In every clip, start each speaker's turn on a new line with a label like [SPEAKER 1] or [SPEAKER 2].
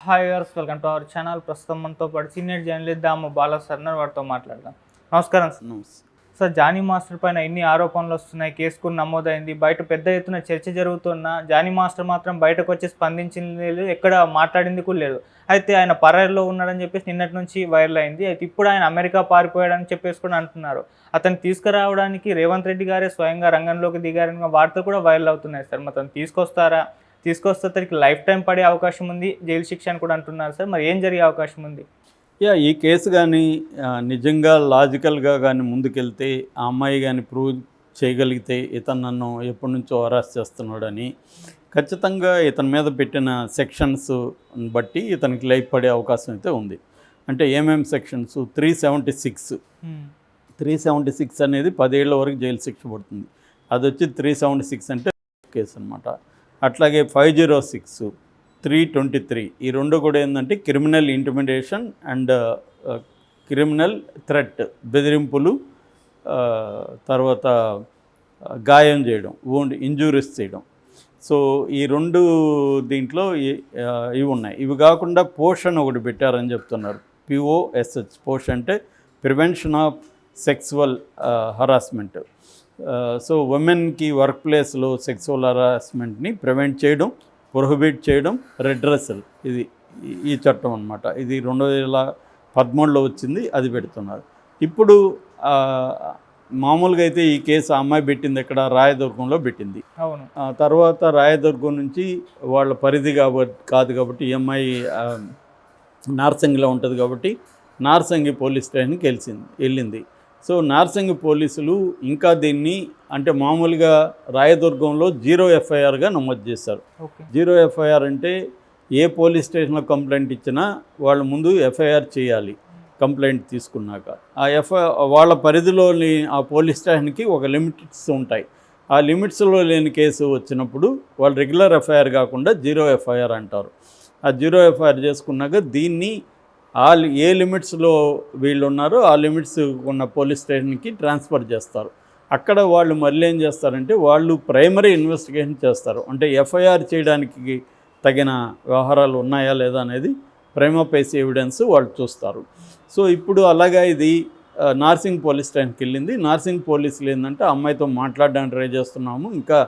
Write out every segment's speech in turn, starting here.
[SPEAKER 1] Hi viewers, welcome to our channel. ప్రస్తుతం మనతో పాటు సీనియర్ జర్నలిస్ట్ దాము బాలా సార్ వారితో మాట్లాడదాం. నమస్కారం సార్. సార్, జానీ మాస్టర్ పైన ఎన్ని ఆరోపణలు వస్తున్నాయి, కేసు కూడా నమోదైంది, బయట పెద్ద ఎత్తున చర్చ జరుగుతున్నా జానీ మాస్టర్ మాత్రం బయటకు వచ్చి స్పందించింది లేదు, ఎక్కడ మాట్లాడింది కూడా లేదు. అయితే ఆయన పరారీలో ఉన్నాడని చెప్పేసి నిన్నటి నుంచి వైరల్ అయింది. అయితే ఇప్పుడు ఆయన అమెరికా పారిపోయాడని చెప్పేసి కూడా అంటున్నారు. అతను తీసుకురావడానికి రేవంత్ రెడ్డి గారే స్వయంగా రంగంలోకి దిగారని వార్తలు కూడా వైరల్ అవుతున్నాయి సార్. అతను తీసుకొస్తే అతనికి లైఫ్ టైం పడే అవకాశం ఉంది, జైలు శిక్ష అని కూడా అంటున్నారు సార్. మరి ఏం జరిగే అవకాశం ఉంది?
[SPEAKER 2] ఈ కేసు కానీ నిజంగా లాజికల్గా కానీ ముందుకెళ్తే ఆ అమ్మాయి కానీ ప్రూవ్ చేయగలిగితే ఇతను నన్ను ఎప్పటి నుంచో అరెస్ట్ చేస్తున్నాడని ఖచ్చితంగా ఇతని మీద పెట్టిన సెక్షన్స్ బట్టి ఇతనికి లైఫ్ పడే అవకాశం అయితే ఉంది. అంటే ఏమేమి సెక్షన్స్? 376 అనేది 10 ఏళ్ల వరకు జైలు శిక్ష పడుతుంది. అది వచ్చి 376 అంటే కేసు అనమాట. అట్లాగే 506, 323 ఈ రెండు కూడా ఏంటంటే criminal intimidation and criminal threat, బెదిరింపులు, తర్వాత గాయం చేయడం, ఇంజూరీస్ చేయడం. సో ఈ రెండు దీంట్లో ఇవి ఉన్నాయి. ఇవి కాకుండా పోషన్ ఒకటి పెట్టారని చెప్తున్నారు. POSH, పోష్ అంటే prevention of sexual harassment. So ఉమెన్కి వర్క్ ప్లేస్లో సెక్సువల్ హరాస్మెంట్ని ప్రివెంట్ చేయడం, ప్రొహిబిట్ చేయడం, రెడ్రెసల్, ఇది ఈ చట్టం అనమాట. ఇది 2013లో వచ్చింది, అది పెడుతున్నారు. ఇప్పుడు మామూలుగా అయితే ఈ కేసు ఆ అమ్మాయి పెట్టింది ఎక్కడ? రాయదుర్గంలో పెట్టింది.
[SPEAKER 1] అవును.
[SPEAKER 2] తర్వాత రాయదుర్గం నుంచి వాళ్ళ పరిధి కాదు కాబట్టి ఈ అమ్మాయి నార్సింగిలో ఉంటుంది కాబట్టి నార్సింగి పోలీస్ స్టేషన్కి వెళ్ళింది. సో నార్సింగి పోలీసులు ఇంకా దీన్ని అంటే మామూలుగా రాయదుర్గంలో 0 FIRగా నమోదు చేశారు. 0 FIR అంటే ఏ పోలీస్ స్టేషన్లో కంప్లైంట్ ఇచ్చినా వాళ్ళు ముందు FIR చేయాలి కంప్లైంట్ తీసుకున్నాక. వాళ్ళ పరిధిలోని ఆ పోలీస్ స్టేషన్కి ఒక లిమిట్స్ ఉంటాయి. ఆ లిమిట్స్లో లేని కేసు వచ్చినప్పుడు వాళ్ళు రెగ్యులర్ FIR కాకుండా 0 FIR అంటారు. ఆ 0 FIR చేసుకున్నాక దీన్ని ఏ లిమిట్స్లో వీళ్ళు ఉన్నారో ఆ లిమిట్స్ ఉన్న పోలీస్ స్టేషన్కి ట్రాన్స్ఫర్ చేస్తారు. అక్కడ వాళ్ళు మళ్ళీ ఏం చేస్తారంటే వాళ్ళు ప్రైమరీ ఇన్వెస్టిగేషన్ చేస్తారు. అంటే FIR చేయడానికి తగిన వ్యవహారాలు ఉన్నాయా లేదా అనేది ప్రైమా ఫేసి ఎవిడెన్స్ వాళ్ళు చూస్తారు. సో ఇప్పుడు అలాగా ఇది నార్సింగ్ పోలీస్ స్టేషన్కి వెళ్ళింది. నార్సింగ్ పోలీసులు ఏంటంటే అమ్మాయితో మాట్లాడడానికి ట్రై చేస్తున్నాము, ఇంకా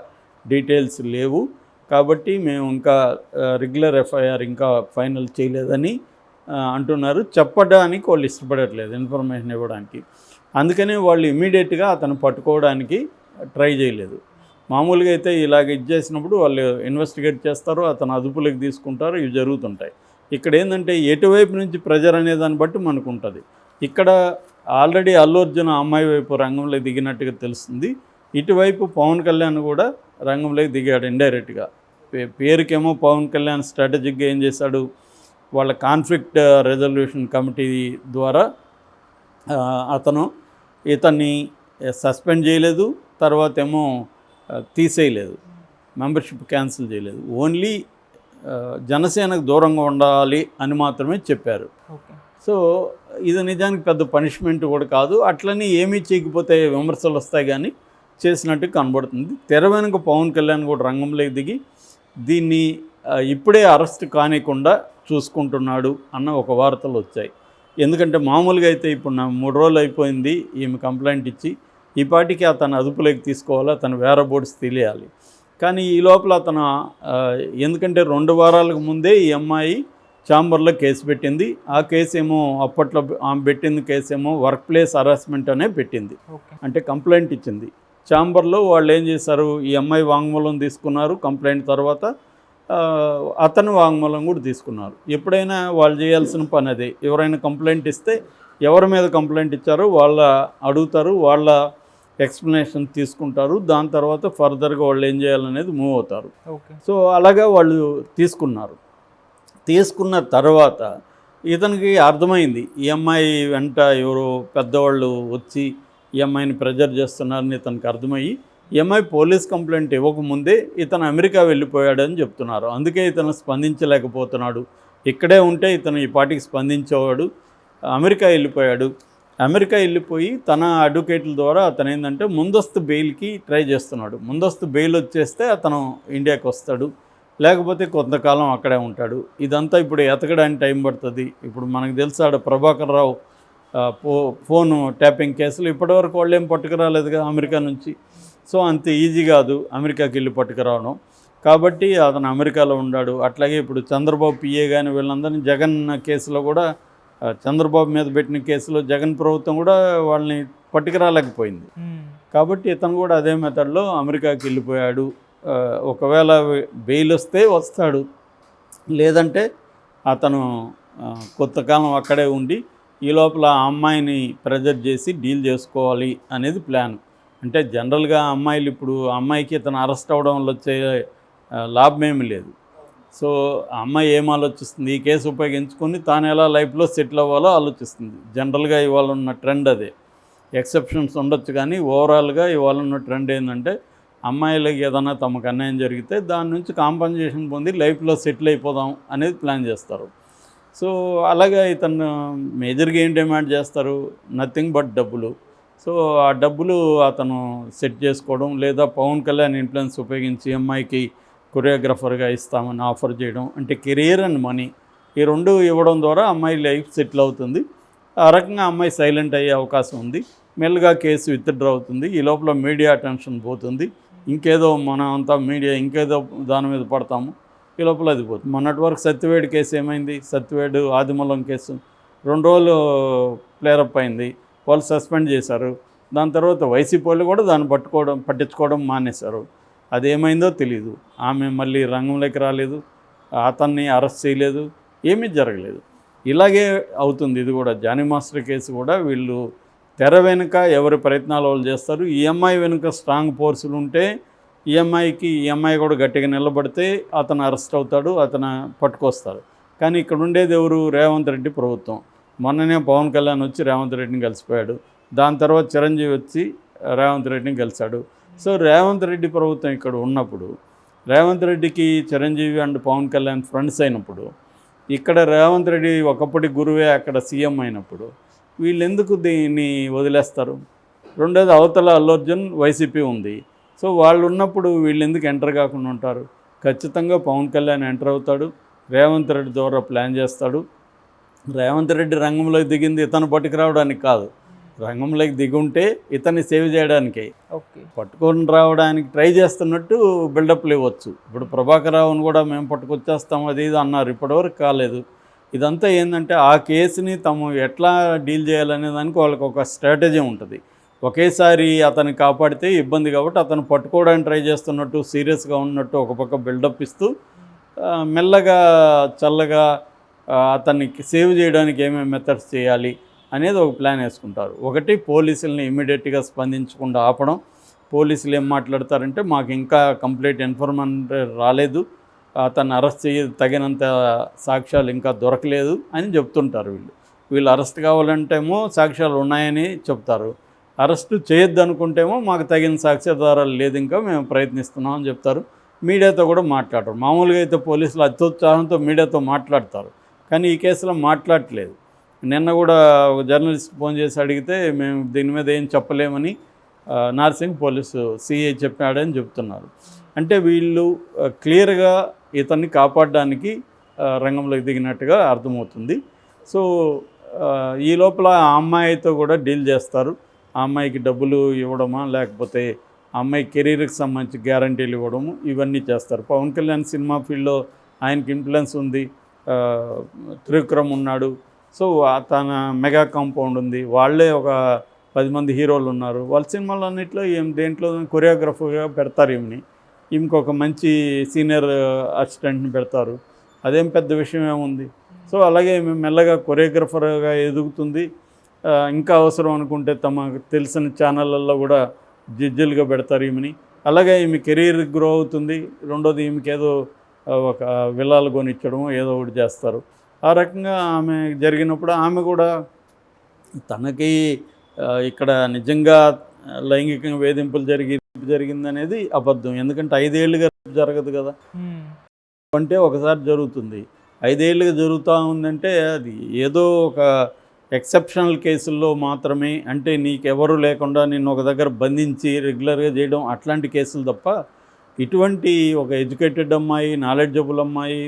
[SPEAKER 2] డీటెయిల్స్ లేవు కాబట్టి మేము ఇంకా రెగ్యులర్ FIR ఇంకా ఫైనల్ చేయలేదని అంటున్నారు. చెప్పడానికి వాళ్ళు ఇష్టపడట్లేదు ఇన్ఫర్మేషన్ ఇవ్వడానికి. అందుకని వాళ్ళు ఇమీడియట్గా అతను పట్టుకోవడానికి ట్రై చేయలేదు. మామూలుగా అయితే ఇలాగ చేసినప్పుడు వాళ్ళు ఇన్వెస్టిగేట్ చేస్తారు, అతను అదుపులోకి తీసుకుంటారు, ఇవి జరుగుతుంటాయి. ఇక్కడ ఏంటంటే ఎటువైపు నుంచి ప్రెజర్ అనే దాన్ని బట్టి మనకు ఉంటుంది. ఇక్కడ ఆల్రెడీ అల్లు అర్జున్ అమ్మాయి వైపు రంగంలోకి దిగినట్టుగా తెలుస్తుంది. ఇటువైపు పవన్ కళ్యాణ్ కూడా రంగంలోకి దిగాడు ఇండైరెక్ట్గా. పేరుకేమో పవన్ కళ్యాణ్ స్ట్రాటజిక్గా ఏం చేశాడు, వాళ్ళ కాన్ఫ్లిక్ట్ రెజల్యూషన్ కమిటీ ద్వారా ఇతన్ని సస్పెండ్ చేయలేదు, తర్వాత ఏమో తీసేయలేదు, మెంబర్షిప్ క్యాన్సిల్ చేయలేదు. ఓన్లీ జనసేనకు దూరంగా ఉండాలి అని మాత్రమే చెప్పారు. సో ఇది నిజానికి పెద్ద పనిష్మెంట్ కూడా కాదు. అట్లని ఏమీ చేయకపోతే విమర్శలు వస్తాయి కానీ చేసినట్టు కనబడుతుంది. తెర వెనుక పవన్ కళ్యాణ్ కూడా రంగంలోకి దిగి దీన్ని ఇప్పుడే అరెస్ట్ కానికుండా చూసుకుంటున్నాడు అన్న ఒక వార్తలు వచ్చాయి. ఎందుకంటే మామూలుగా అయితే ఇప్పుడు 3 రోజులు అయిపోయింది ఈమె కంప్లైంట్ ఇచ్చి, ఈ పాటికి అతను అదుపులోకి తీసుకోవాలి, అతను వేరే బోర్డ్స్ తెలియాలి. కానీ ఈ లోపల అతను ఎందుకంటే 2 వారాలకు ముందే ఈ అమ్మాయి ఛాంబర్లో కేసు పెట్టింది. ఆ కేసు ఏమో అప్పట్లో ఆమె పెట్టింది కేసు ఏమో వర్క్ ప్లేస్ హరాస్మెంట్ అనే పెట్టింది. అంటే కంప్లైంట్ ఇచ్చింది. ఛాంబర్లో వాళ్ళు ఏం చేశారు, ఈ అమ్మాయి వాంగ్మూలం తీసుకున్నారు, కంప్లైంట్ తర్వాత అతను వాంగ్మూలం కూడా తీసుకున్నారు. ఎప్పుడైనా వాళ్ళు చేయాల్సిన పని అదే. ఎవరైనా కంప్లైంట్ ఇస్తే ఎవరి మీద కంప్లైంట్ ఇచ్చారో వాళ్ళ అడుగుతారు, వాళ్ళ ఎక్స్ప్లెనేషన్ తీసుకుంటారు. దాని తర్వాత ఫర్దర్గా వాళ్ళు ఏం చేయాలనేది మూవ్ అవుతారు. సో అలాగా వాళ్ళు తీసుకున్న తర్వాత ఇతనికి అర్థమైంది ఈ అమ్మాయి వెంట ఎవరో పెద్దవాళ్ళు వచ్చి ఈ అమ్మాయిని ప్రెజర్ చేస్తున్నారని ఇతనికి అర్థమయ్యి ఈ అమ్మాయి పోలీస్ కంప్లైంట్ ఇవ్వకముందే ఇతను అమెరికా వెళ్ళిపోయాడని చెప్తున్నారు. అందుకే ఇతను స్పందించలేకపోతున్నాడు. ఇక్కడే ఉంటే ఇతను ఈ పాటికి స్పందించేవాడు. అమెరికా వెళ్ళిపోయి తన అడ్వకేట్ల ద్వారా అతను ఏంటంటే ముందస్తు బెయిల్కి ట్రై చేస్తున్నాడు. ముందస్తు బెయిల్ వచ్చేస్తే అతను ఇండియాకి వస్తాడు. లేకపోతే కొంతకాలం అక్కడే ఉంటాడు. ఇదంతా ఇప్పుడు ఎతకడానికి టైం పడుతుంది. ఇప్పుడు మనకు తెలుసు ఆడ ప్రభాకర్ రావు ఫోను ట్యాపింగ్ కేసులు ఇప్పటివరకు వాళ్ళు ఏం పట్టుకురాలేదుగా అమెరికా నుంచి. సో అంత ఈజీ కాదు అమెరికాకి వెళ్ళి పట్టుకురావడం. కాబట్టి అతను అమెరికాలో ఉన్నాడు. అట్లాగే ఇప్పుడు చంద్రబాబు పిఏ కానీ వీళ్ళందరినీ జగన్ కేసులో కూడా చంద్రబాబు మీద పెట్టిన కేసులో జగన్ ప్రభుత్వం కూడా వాళ్ళని పట్టుకురాలేకపోయింది. కాబట్టి ఇతను కూడా అదే మెథడ్లో అమెరికాకి వెళ్ళిపోయాడు. ఒకవేళ బెయిల్ వస్తే వస్తాడు, లేదంటే అతను కొంతకాలం అక్కడే ఉండి ఈ లోపల ఆ అమ్మాయిని ప్రెజర్ చేసి డీల్ చేసుకోవాలి అనేది ప్లాన్. అంటే జనరల్గా అమ్మాయిలు ఇప్పుడు అమ్మాయికి ఇతను అరెస్ట్ అవ్వడం వల్ల వచ్చే లాభం ఏమీ లేదు. సో ఆ అమ్మాయి ఏం ఆలోచిస్తుంది, ఈ కేసు ఉపయోగించుకొని తాను ఎలా లైఫ్లో సెటిల్ అవ్వాలో ఆలోచిస్తుంది. జనరల్గా ఇవాళ ఉన్న ట్రెండ్ అదే. ఎక్సెప్షన్స్ ఉండొచ్చు కానీ ఓవరాల్గా ఇవాళ ఉన్న ట్రెండ్ ఏంటంటే అమ్మాయిలకి ఏదైనా తమకు అన్యాయం జరిగితే దాని నుంచి కాంపన్సేషన్ పొంది లైఫ్లో సెటిల్ అయిపోదాం అనేది ప్లాన్ చేస్తారు. సో అలాగే ఇతను మేజర్గా ఏం డిమాండ్ చేస్తారు, నథింగ్ బట్ డబ్బులు. సో ఆ డబ్బులు అతను సెట్ చేసుకోవడం, లేదా పవన్ కళ్యాణ్ ఇన్ఫ్లుయెన్స్ ఉపయోగించి అమ్మాయికి కొరియోగ్రఫర్గా ఇస్తామని ఆఫర్ చేయడం, అంటే కెరీర్ అండ్ మనీ ఈ రెండు ఇవ్వడం ద్వారా అమ్మాయి లైఫ్ సెటిల్ అవుతుంది. ఆ రకంగా అమ్మాయి సైలెంట్ అయ్యే అవకాశం ఉంది. మెల్లగా కేసు విత్డ్రా అవుతుంది. ఈ లోపల మీడియా అటెన్షన్ పోతుంది. ఇంకేదో మనం అంతా మీడియా ఇంకేదో దాని మీద పడతాము. ఈ లోపల అది పోతుంది. మొన్నటి వరకు సత్యవేడు కేసు ఏమైంది, సత్యవేడు ఆదిమూలం కేసు 2 రోజులు ప్లేరప్ అయింది. వాళ్ళు సస్పెండ్ చేశారు. దాని తర్వాత వైసీపీ వాళ్ళు కూడా దాన్ని పట్టించుకోవడం మానేశారు. అదేమైందో తెలీదు. ఆమె మళ్ళీ రంగంలోకి రాలేదు, అతన్ని అరెస్ట్ చేయలేదు, ఏమీ జరగలేదు. ఇలాగే అవుతుంది ఇది కూడా. జానీ మాస్టర్ కేసు కూడా వీళ్ళు తెర వెనుక ఎవరి ప్రయత్నాలు వాళ్ళు చేస్తారు. ఈఎంఐ వెనుక స్ట్రాంగ్ ఫోర్సులు ఉంటే ఈఎంఐ కూడా గట్టిగా నిలబడితే అతను అరెస్ట్ అవుతాడు, అతను పట్టుకొస్తారు. కానీ ఇక్కడ ఉండేది ఎవరు, రేవంత్ రెడ్డి ప్రభుత్వం. మొన్ననే పవన్ కళ్యాణ్ వచ్చి రేవంత్ రెడ్డిని కలిసిపోయాడు. దాని తర్వాత చిరంజీవి వచ్చి రేవంత్ రెడ్డిని కలిశాడు. సో రేవంత్ రెడ్డి ప్రభుత్వం ఇక్కడ ఉన్నప్పుడు, రేవంత్ రెడ్డికి చిరంజీవి అండ్ పవన్ కళ్యాణ్ ఫ్రెండ్స్ అయినప్పుడు, ఇక్కడ రేవంత్ రెడ్డి ఒకప్పటి గురువే అక్కడ సీఎం అయినప్పుడు వీళ్ళు ఎందుకు దీన్ని వదిలేస్తారు? రెండోది అవతల అల్లు అర్జున్ వైసీపీ ఉంది. సో వాళ్ళు ఉన్నప్పుడు వీళ్ళు ఎందుకు ఎంటర్ కాకుండా ఉంటారు? ఖచ్చితంగా పవన్ కళ్యాణ్ ఎంటర్ అవుతాడు, రేవంత్ రెడ్డి ద్వారా ప్లాన్ చేస్తాడు. రేవంత్ రెడ్డి రంగంలోకి దిగింది ఇతను పట్టుకురావడానికి కాదు, రంగంలోకి దిగుంటే ఇతన్ని సేవ్ చేయడానికే. పట్టుకొని రావడానికి ట్రై చేస్తున్నట్టు బిల్డప్లు ఇవ్వచ్చు. ఇప్పుడు ప్రభాకర్ రావును కూడా మేము పట్టుకొచ్చేస్తాం అది ఇది అన్నారు, ఇప్పటివరకు కాలేదు. ఇదంతా ఏంటంటే ఆ కేసుని తాము ఎట్లా డీల్ చేయాలనే దానికి వాళ్ళకి ఒక స్ట్రాటజీ ఉంటుంది. ఒకేసారి అతన్ని కాపాడితే ఇబ్బంది కాబట్టి అతను పట్టుకోవడానికి ట్రై చేస్తున్నట్టు సీరియస్గా ఉన్నట్టు ఒక పక్క బిల్డప్ ఇస్తూ మెల్లగా చల్లగా అతన్ని సేవ్ చేయడానికి ఏమేమి మెథడ్స్ చేయాలి అనేది ఒక ప్లాన్ వేసుకుంటారు. ఒకటి, పోలీసుల్ని ఇమ్మీడియట్గా స్పందించకుండా ఆపడం. పోలీసులు ఏం మాట్లాడతారంటే మాకు ఇంకా కంప్లీట్ ఇన్ఫర్మేషన్ రాలేదు, అతన్ని అరెస్ట్ తగినంత సాక్ష్యాలు ఇంకా దొరకలేదు అని చెప్తుంటారు. వీళ్ళు అరెస్ట్ కావాలంటేమో సాక్ష్యాలు ఉన్నాయని చెప్తారు, అరెస్టు చేయొద్దు అనుకుంటేమో మాకు తగిన సాక్ష్యాధారాలు లేదు, ఇంకా మేము ప్రయత్నిస్తున్నాం అని చెప్తారు. మీడియాతో కూడా మాట్లాడరు. మామూలుగా అయితే పోలీసులు అత్యుత్సాహంతో మీడియాతో మాట్లాడతారు, కానీ ఈ కేసులో మాట్లాడట్లేదు. నిన్న కూడా ఒక జర్నలిస్ట్ ఫోన్ చేసి అడిగితే మేము దీని మీద ఏం చెప్పలేమని నార్సింగ్ పోలీసు సిఐ చెప్పాడని చెప్తున్నారు. అంటే వీళ్ళు క్లియర్గా ఇతన్ని కాపాడడానికి రంగంలోకి దిగినట్టుగా అర్థమవుతుంది. సో ఈ లోపల ఆ అమ్మాయితో కూడా డీల్ చేస్తారు. ఆ అమ్మాయికి డబ్బులు ఇవ్వడమా, లేకపోతే ఆ అమ్మాయి కెరీర్కి సంబంధించి గ్యారంటీలు ఇవ్వడము, ఇవన్నీ చేస్తారు. పవన్ కళ్యాణ్ సినిమా ఫీల్డ్లో ఆయనకి ఇన్ఫ్లుయెన్స్ ఉంది, త్రివిక్రమ్ ఉన్నాడు. సో తన మెగా కాంపౌండ్ ఉంది, వాళ్ళే ఒక 10 మంది హీరోలు ఉన్నారు. వాళ్ళ సినిమాలు అన్నింటిలో దేంట్లో కొరియోగ్రఫర్గా పెడతారు. ఈమెకు మంచి సీనియర్ అసిస్టెంట్ని పెడతారు. అదేం పెద్ద విషయం ఏముంది. సో అలాగే ఈమె మెల్లగా కొరియోగ్రఫర్గా ఎదుగుతుంది. ఇంకా అవసరం అనుకుంటే తమకు తెలిసిన ఛానళ్ళల్లో కూడా జడ్జిలుగా పెడతారు ఈమెని. అలాగే ఈమె కెరీర్ గ్రో అవుతుంది. రెండోది ఈమెకి ఏదో ఒక విల్లాలు కొనిచ్చడము ఏదో ఒకటి చేస్తారు. ఆ రకంగా ఆమె జరిగినప్పుడు ఆమె కూడా తనకి ఇక్కడ నిజంగా లైంగిక వేధింపులు జరిగిందనేది అబద్ధం. ఎందుకంటే 5 ఏళ్ళుగా జరగదు కదా, అంటే ఒకసారి జరుగుతుంది. 5 ఏళ్ళుగా జరుగుతూ ఉందంటే అది ఏదో ఒక ఎక్సెప్షనల్ కేసుల్లో మాత్రమే, అంటే నీకెవరు లేకుండా నిన్ను ఒక దగ్గర బంధించి రెగ్యులర్గా చేయడం అట్లాంటి కేసులు తప్ప ఇటువంటి ఒక ఎడ్యుకేటెడ్ అమ్మాయి, నాలెడ్జబుల్ అమ్మాయి,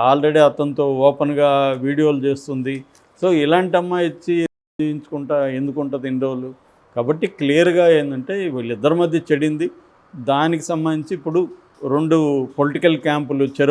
[SPEAKER 2] ఆల్రెడీ అతనితో ఓపెన్గా వీడియోలు చేస్తుంది. సో ఇలాంటి అమ్మాయి ఇచ్చి చేయించుకుంటా ఎందుకు ఉంటుంది ఇన్ని రోజులు? కాబట్టి క్లియర్గా ఏంటంటే వీళ్ళిద్దరి మధ్య చెడింది. దానికి సంబంధించి ఇప్పుడు 2 పొలిటికల్ క్యాంపులు